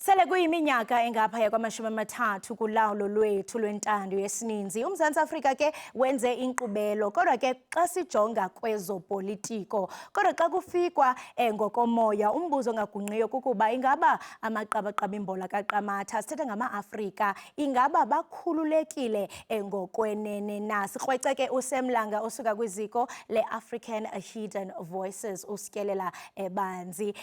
Sele kuyiminyaka engaphaya kwamashumi amathathu kulawulo lwethu lwentando yesininzi. UMzantsi Afrika ke wenze inkqubelo, kodwa ke xa sijonga kwezopolitiko, kodwa xa kufikwa ngokomoya, umbuzo ongagungqiyo kukuba ingaba amaqabaqaba imbola kaQamatha, sithetha ngama-Afrika, ingaba bakhululekile ngokwenene na? Sikrwece ke uSemlanga osuka kwiziko le-African Hidden Voices, usityelela banzi.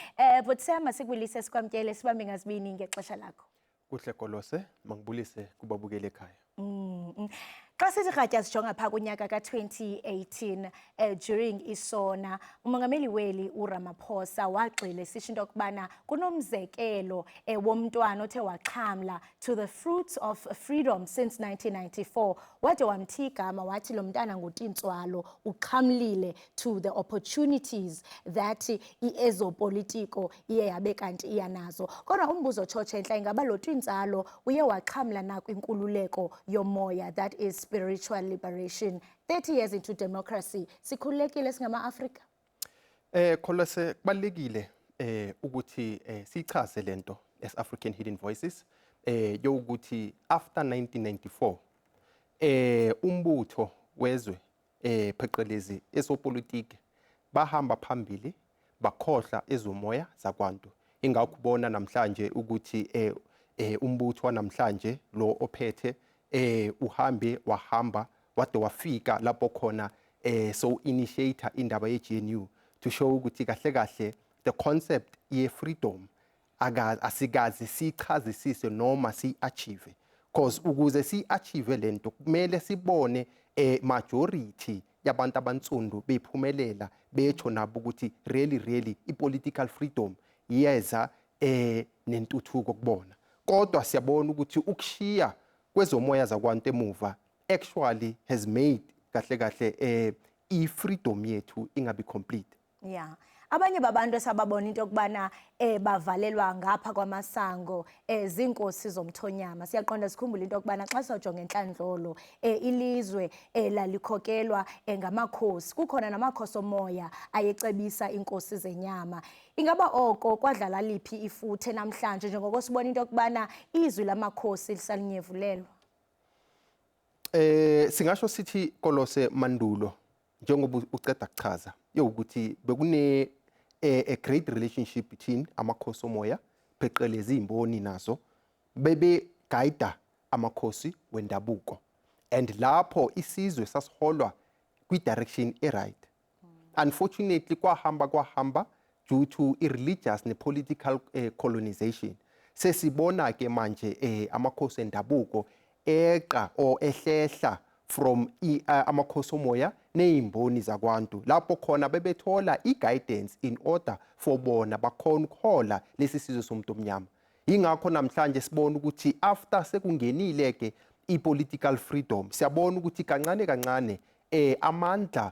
But Sam, sikwilise sikwamkele sibambe ngazibini ngexesha lakho. Kuhle Kolose, mangibulise kubabukele ekhaya. Xa sithi rhatya sijonga phaa kunyaka ka-2018 during isona, umongameli weli uRamaphosa wagxile sisho into yokubana kunomzekelo womntwana othe waxhamla to the fruits of freedom since 1994. Wade wamthi igama wathi lo mntana nguTintswalo, uxhamlile to the opportunities that ezopolitiko iye yabe kanti iyanazo. Kodwa umbuzo otshotshe ingaba lo Tintswalo uye waxhamla na kwinkululeko yomoya, that is spiritual liberation. 30 years into democracy, sikhululekile singama-Afrika? Kolose, kubalulekile ukuthi sichaze lento as African Hidden Voices yokuthi after 1994 umbutho wezwe pheqelezi esopolitiki bahamba phambili bakhohla ezomoya zakwantu. Ingakho ubona namhlanje ukuthi umbutho namhlanje lo ophethe uhambe wahamba wade wafika lapho khona so initiator indaba ye-GNU to show ukuthi kahle kahle the concept ye freedom asikazi sichazisise noma si-achieve, because ukuze si-achieve lento kumele sibone majority yabantu abantsundu bephumelela betho nabo ukuthi really i-political freedom yeza nentuthuko kubona. Kodwa siyabona ukuthi ukushiya kwezomoya zakwantu emuva actually has made kahle i-freedom yethu ingabi complete. Yeah. Abanye babantu esababona into yokubana bavalelwa ngapha kwamasango zinkosi zomthonyama. Siyaqonda sikhumbula into yokubana xa sizojonga enhlandlolo ilizwe lalikhokelwa ngamakhosi. Kukhona namakhosi omoya ayecebisa inkosi zenyama. Ingaba oko kwadlala liphi ifuthe namhlanje njengoko sibona into yokubana izwi lamakhosi lisalinyevulelwa? Singasho sithi Kolose mandulo njengoba uceda kuchaza yokuthi bekune a great relationship between amakhosi omoya pheqelezi imboni nazo bebe guide amakhosi wendabuko, and lapho isizwe sasiholwa kwi direction right. Unfortunately kwahamba due to irreligious ne political colonization sesibona ke manje amakhosi endabuko eqa or ehlehla from amakhosi omoya nezimboni zakwantu lapho khona bebethola i-guidance in order for bona bakhona ukuhola lesi sizwe somuntu omnyama. Ingakho namhlanje sibona ukuthi after sekungenile ke i-political freedom siyabona ukuthi kancane amandla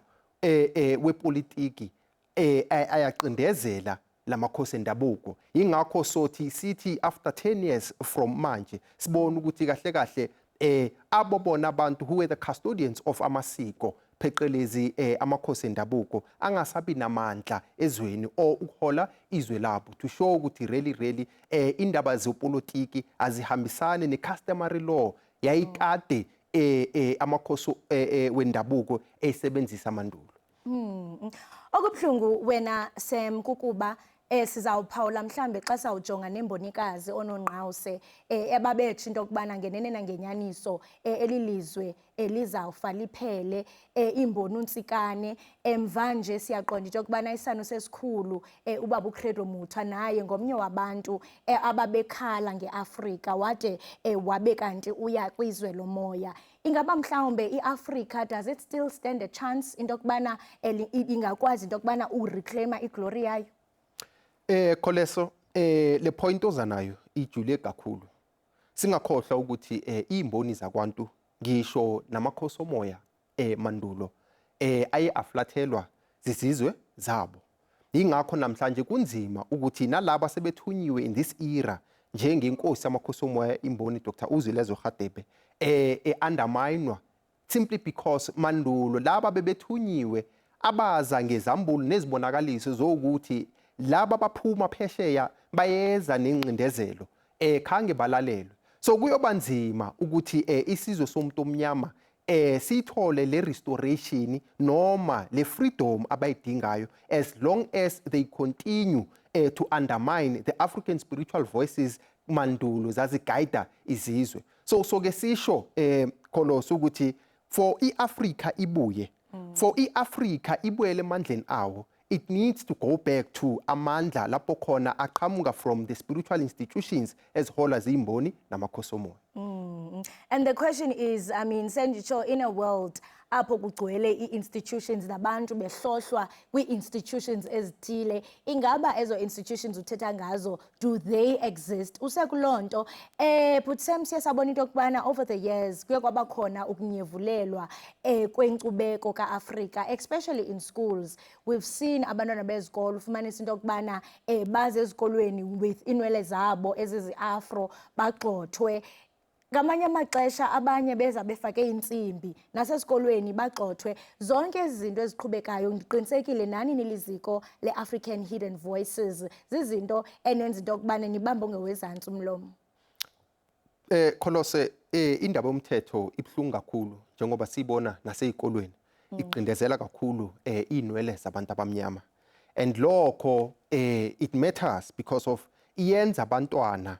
wepolitiki ayaqindezela lamakhosi endabuko. Ingakho sothi sithi after 10 years from manje sibona ukuthi kahle abo bona abantu who were the custodians of amasiko pheqelezi amakhosi endabuko angasabi namandla ezweni o ukuhola izwe labo, to show ukuthi really indaba zepolitiki azihambisane ne-customary law yayikade amakhosi wendabuko esebenzisa amandulo. Okubuhlungu wena Sam kukuba sizawuphawula mhlambe xa sawujonga nembonikazi ononqawuse ababethi into yokubana ngenene nangenyaniso elilizwe lizawufa liphele imboni uNtsikane. Emva nje siyaqonda into yokubana isano sesikhulu ubaba uCredo Mutwa naye ngomnye wabantu ababekhala ngeAfrika wade wabe kanti uya kwizwe lomoya. Ingaba mhlawumbe iAfrika, does it still stand a chance into yokubana ingakwazi into yokubana ureclaima iglory yayo? Kholeso le point ozanayo ijule kakhulu. Singakhohlwa ukuthi izimboni zakwantu ngisho namakhosi omoya mandulo aye aflathelwa zizizwe zabo. Ingakho namhlanje kunzima ukuthi nalabo sebethunyiwe in this era njengenkosi amakhosi omoya imboni Dr. Uzwilezo Radebe underminewa simply because mandulo laba bebethunyiwe abaza ngezambulo nezibonakaliso zokuthi laba baphuma phesheya bayeza nengcindezelo khange balalelwe. So kuyoba nzima ukuthi isizwe somuntu omnyama sithole le restoration noma le freedom abayidingayo, as long as they continue to undermine the African spiritual voices mandulo zaziguide izizwe. So ke sisho Kholosi ukuthi for iAfrica ibuye, for iAfrica ibuyele emandleni awo, it needs to go back to amandla lapho khona aqhamuka from the spiritual institutions ezihola zimboni namakhosomoya. And the question is, I mean, Sendisho, in a world apho kugcwele i-institutions nabantu behlohlwa kwi-institutions ezithile, ingaba ezo institutions uthetha ngazo, do they exist? Usekulonto but siya sabona into yokubana over the years kuye kwaba khona ukunyevulelwa kwenkcubeko kaAfrika, especially in schools. We've seen abantwana bezikolo ufumanisa into yokubana baze ezikolweni with inwele zabo ezizi-afro bagxothwe. Ngamanye amaxesha abanye beza befake insimbi nasesikolweni bagxothwe. Zonke izinto eziqhubekayo ndiqinisekile nani niliziko le-African Hidden Voices zizinto enenza into yokubana nibambe ngewezantsi umlomo. Kholose, indaba yomthetho ibhlungu kakhulu njengoba sibona nasezikolweni iqindezela kakhulu inwele zabantu abamnyama, and lokho it matters because of iyenza abantwana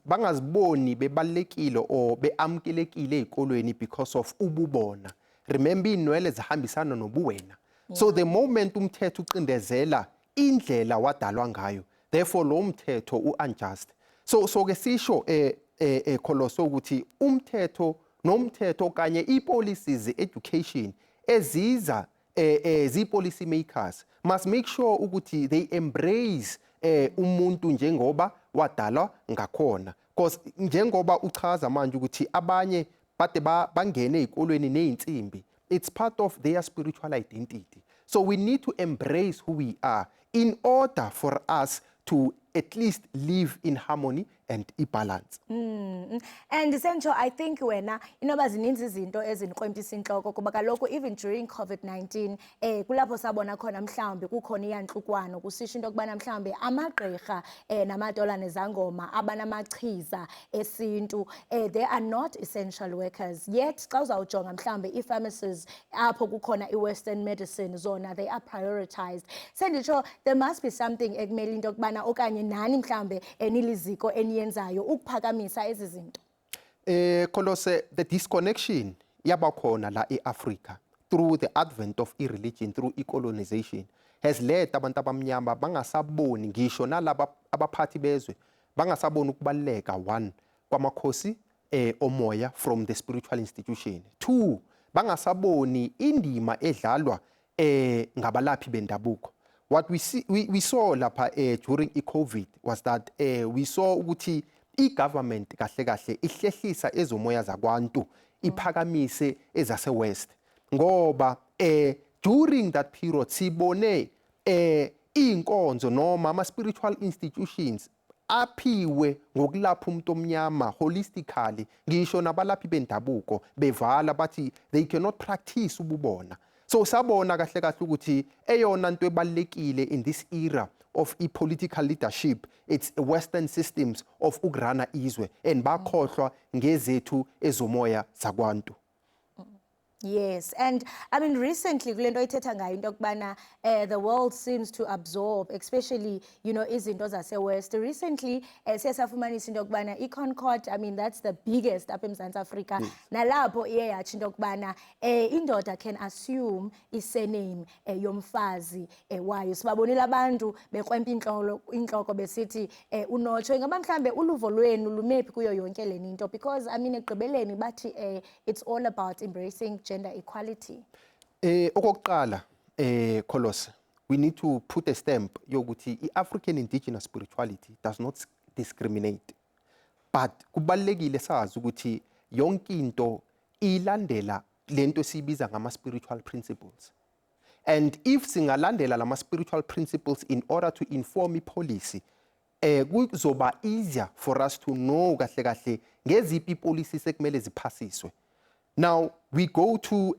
bangaziboni bebalekile or beamkelekile ezikolweni because of ububona. Remember inwele zihambisana nobuwena. So the moment umthetho uqindezela indlela wadalwa ngayo, therefore lo mthetho unjust. So ke sisho Kholosi ukuthi umthetho nomthetho kanye ipolicies education eziza zi-policy makers must make sure ukuthi they embrace umuntu njengoba wadalwa ngakhona, because njengoba uchaza manje ukuthi abanye bade bangene ezikolweni nezinsimbi, it's part of their spiritual identity. So we need to embrace who we are in order for us to at least live in harmony and balance. And essential, I think wena inoba zininzi izinto eziniqwempisa inhloko kuba kaloku even during COVID-19 kulapho sabona khona mhlawumbe kukhona iyanhlukwano kusisho into yokubana mhlawumbe amagqirha namadola nezangoma abanamachiza esintu they are not essential workers, yet xa uzawujonga mhlawumbe i-pharmacies apho kukhona i-western medicine zona they are prioritized. Sendisho there must be something ekumele into yokubana okanye nani mhlawumbe niliziko eniyenzayo ukuphakamisa ezi zinto. Kholosi, the disconnection yabakhona la eAfrica through the advent of irreligion, through colonization, has led abantu abamnyama bangasaboni ngisho nalaba abaphathi bezwe bangasaboni ukubaleka, one, kwamakhosi omoya from the spiritual institution, two, bangasaboni indima edlalwa ngabalaphi bendabuko. What we saw lapha during COVID was that we saw ukuthi i-government kahle kahle ihlehlisa ezomoya zakwantu iphakamise ezase West, ngoba during that period sibone inkonzo noma ama spiritual institutions aphiwe ngokulapha umuntu omnyama holistically, ngisho nabalaphi bendabuko bevala bathi they cannot practice ububona. So sabona kahle kahle ukuthi eyona nto ebalekile in this era of political leadership, it's Western systems of ugrana izwe, and bakhohlwa ngezethu ezomoya zakwantu. Yes, and I mean recently kulento ithetha ngayo into yokubana the world seems to absorb, especially izinto zase-West. Recently siyasafumanisa into yokubana i-Concord, I mean that's the biggest apha eMzantsi Afrika, nalapho iye yatsho into yokubana indoda can assume i-surname yomfazi wayo. Sibabonile abantu bekrwempa intloko besithi unotsho, ingaba mhlambe uluvo lwenu lumephi kuyo yonke le into, because I mean ekugqibeleni bathi it's all about embracing gender equality. Okokuqala Kholosi, we need to put a stamp yokuthi i-African indigenous spirituality does not discriminate, but kubalekile sazi ukuthi yonke into ilandela lento sibiza ngama spiritual principles, and if singalandela lama spiritual principles in order to inform i-policy kuzoba easier for us to know kahle kahle ngeziphi policies ekumele ziphasiswe. Now we go to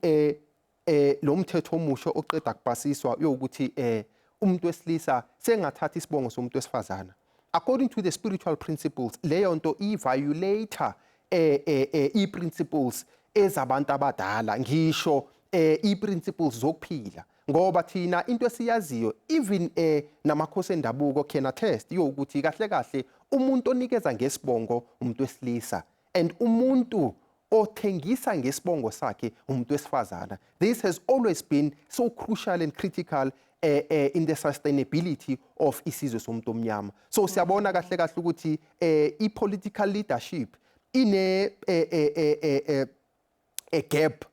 lo mthetho omusha oqeda kupasiswa yokuthi umuntu wesilisa sengathatha isibongo somuntu wesifazana, according to the spiritual principles leyo nto i-violator i-principles ezabantu abadala ngisho i-principles zokuphila ngoba thina into esiyaziyo even namakhosi endabuko can attest yokuthi kahle kahle umuntu onikeza ngesibongo umuntu wesilisa and umuntu othengisa ngesibongo sakhe umuntu wesifazana. This has always been so crucial and critical in the sustainability of isizwe somuntu omnyama. So siyabona kahle kahle ukuthi i-political leadership ine a gap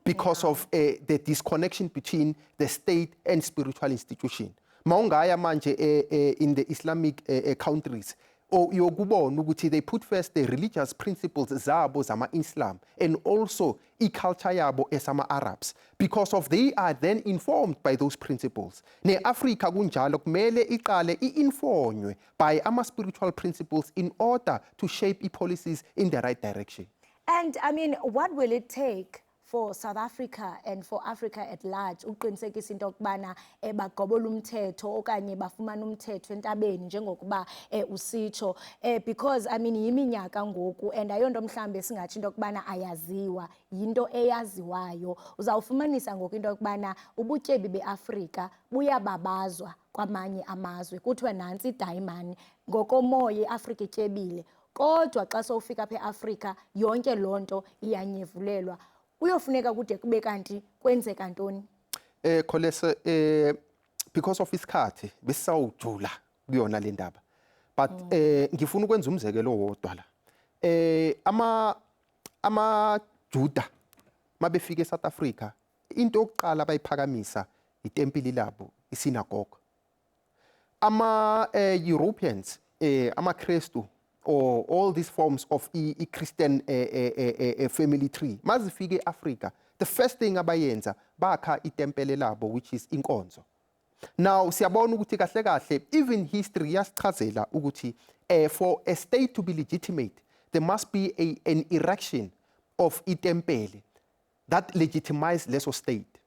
because of the disconnection between the state and spiritual institution. Maungaya manje in the Islamic countries yokubona ukuthi they put first the religious principles zabo zama-Islam and also i-culture yabo esama-Arabs because of they are then informed by those principles. Ne-Afrika kunjalo kumele iqale i-informwe by ama-spiritual principles in order to shape i-policies in the right direction. And I mean, what will it take for South Africa and for Africa at large uqinisekisa into okubana bagqobola umthetho okanye bafumana umthetho entabeni njengokuba usitsho because I mean yiminyaka ngoku and ayonto mhlambe singathi into okubana ayaziwa yinto eyaziwayo uzawufumanisa ngoku into okubana ubutyebi beAfrika buyababazwa kwamanye amazwe kuthiwe nansi idayimani ngokomoya iAfrika ityebile kodwa xa sowufika apha eAfrika yonke lonto iyanyevulelwa uyofuneka kude kube kanti kwenzeka ntoni Kholese because of isikhathi besawujula kuyona le ndaba but ngifuna ukwenza umzekelo wodwa la ama Juda mabefika eSouth Africa into yokuqala bayiphakamisa itempili labo isinagogue ama Europeans ama Christu or all these forms of Christian family tree mazifike eAfrica the first thing abayenza bakha itempele labo which is inkonzo. Now siyabona ukuthi kahle kahle even history yasichazela ukuthi for a state to be legitimate there must be an erection of itempele that legitimize leso state.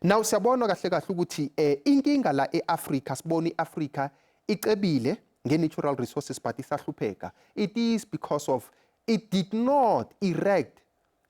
Now siyabona kahle kahle ukuthi inkinga la eAfrica sibona iAfrica icebile natural resources but isahlupheka. It is because of it did not erect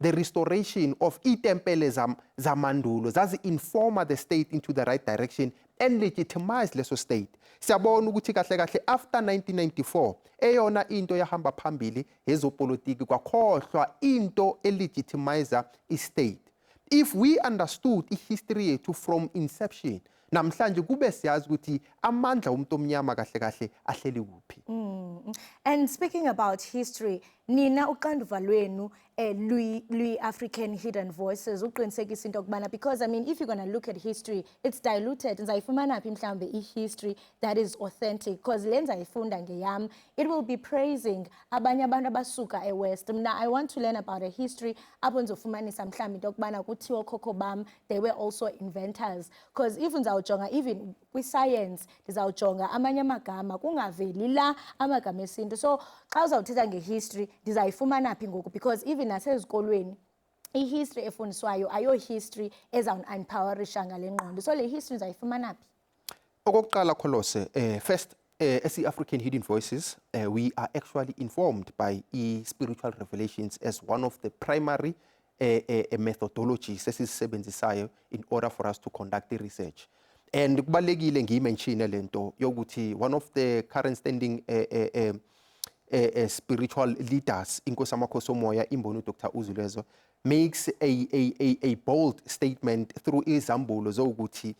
the restoration of itempele zamandulo zazi inform the state into the right direction and legitimize leso state. Siyabona ukuthi kahle kahle after 1994 eyona into yahamba phambili ezopolitiki kwakhohlwa into elegitimize istate. If we understood history yethu from inception namhlanje kube siyazi ukuthi amandla umuntu omnyama kahle kahle ahleli kuphi. And speaking about history nina uqanduva lwenu African Hidden Voices uqinisekisa into okubana because I mean if you're going to look at history it's diluted nzayifumana phi mhlambe history that is authentic because lenza ifunda ngeyam it will be praising abanye abantu abasuka eWest. Mna I want to learn about a history apho nzofumanisa mhlambe into okubana kuthiwa khokho bam they were also inventors because if nzawujonga even kwi-science ndizawujonga amanye amagama kungaveli la amagama esintu so xa uzawuthetha ngehistory ndizayifumana phi ngoku because even nasezikolweni ihistory efundiswayo ayo history ezawun-empowerisha ngale ngqondo so le history ndizayifumana phi. Okokuqala Kholose first as African Hidden Voices we are actually informed by spiritual revelations as one of the primary methodologies esizisebenzisayo in order for us to conduct the research. And kubalekile ngiyimention lento yokuthi one of the current standing spiritual leaders inkosi amakhosi omoya imboni Dr. Uzulezwa makes a bold statement through izambulo zokuthi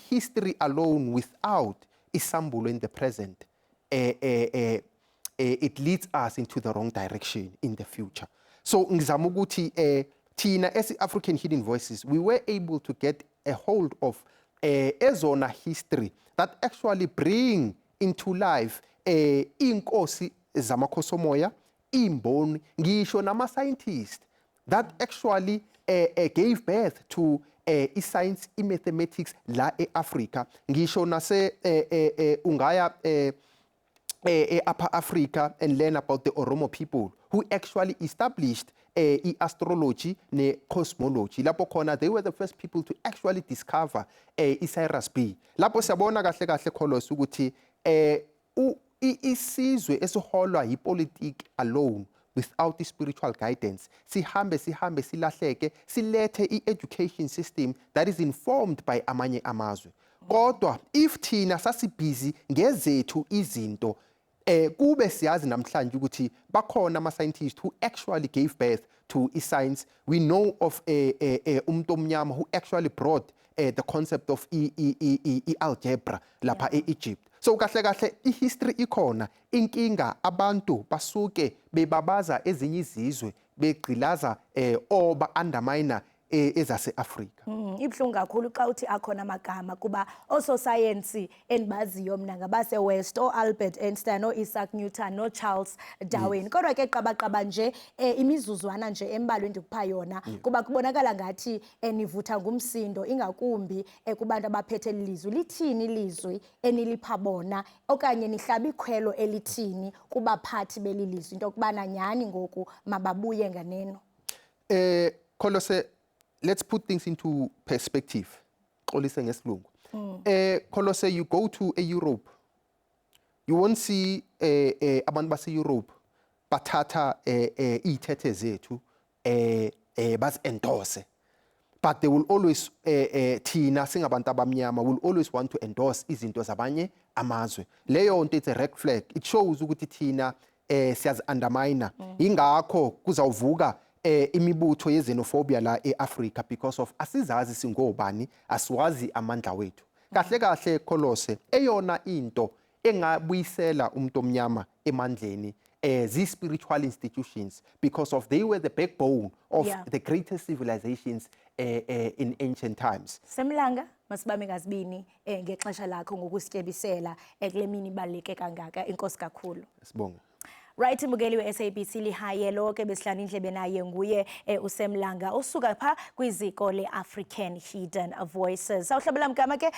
history alone without isambulo in the present it leads us into the wrong direction in the future. So ngizama ukuthi thina as African Hidden Voices we were able to get a hold of ezona history that actually bring into life inkosi zamakhosi omoya imboni ngisho nama-scientists that actually gave birth to i-science i-mathematics la e-Africa ngisho nase ungaya upper Africa and learn about the Oromo people who actually established astrology ne cosmology lapho khona they were the first people to actually discover Cyrus B. Lapho siyabona kahle kahle Kholose ukuthi isizwe esiholwa yipolitiki alone without the spiritual guidance sihambe silahleke silethe i-education system that is informed by amanye amazwe. Kodwa if thina sasibhizi ngezethu izinto kube siyazi namhlanje ukuthi bakhona ama-scientists who actually gave birth to science. We know of umuntu omnyama who actually brought the concept of algebra lapha e-Egypt. So kahle i-history ikhona, inkinga abantu basuke bebabaza ezinye izizwe begqilaza or ba-undermine ezase-Afrika. Ibhlungu kakhulu xa uthi akhona amagama kuba ososayensi endibaziyo mna ngabase-West, o-Albert Einstein, o-Isaac Newton, no-Charles Darwin. Kodwa ke qabaqaba nje imizuzwana nje embalwa endikupha yona kuba kubonakala ngathi nivutha ngumsindo ingakumbi kubantu abaphethe ilizwi. Lithini ilizwi enilipha bona okanye nihlaba ikhwelo elithini kubaphathi belilizwi into yokubana nyhani ngoku mababuye nganeno? Kholose, let's put things into perspective. Xolise ngesilungu. Kholose, you go to a Europe, you won't see abantu base-Europe bathatha iy'thethe zethu bazi-endorse. But they will always, thina singabantu abamnyama, will always want to endorse izinto zabanye amazwe. Leyo nto it's a red flag. It shows ukuthi thina siyazi-undermine. Ingakho kuzawuvuka imibutho ye-xenophobia la e-Africa because of asizazi singobani, asiwazi amandla wethu. Kahle Kholose, eyona into engabuyisela umuntu omnyama emandleni zi-spiritual institutions because of they were the backbone of the greatest civilizations in ancient times. Semlanga masibame ngazibini ngexesha lakho ngokusityebisela kule mini ibaluleke kangaka. Inkosi kakhulu. Sibonge. Right, mbukeli we-SABC lihaye lonke besihlala indlebe naye nguye uSemlanga osuka pha kwiziko le-African Hidden Voices. Awuhlabela mgama ke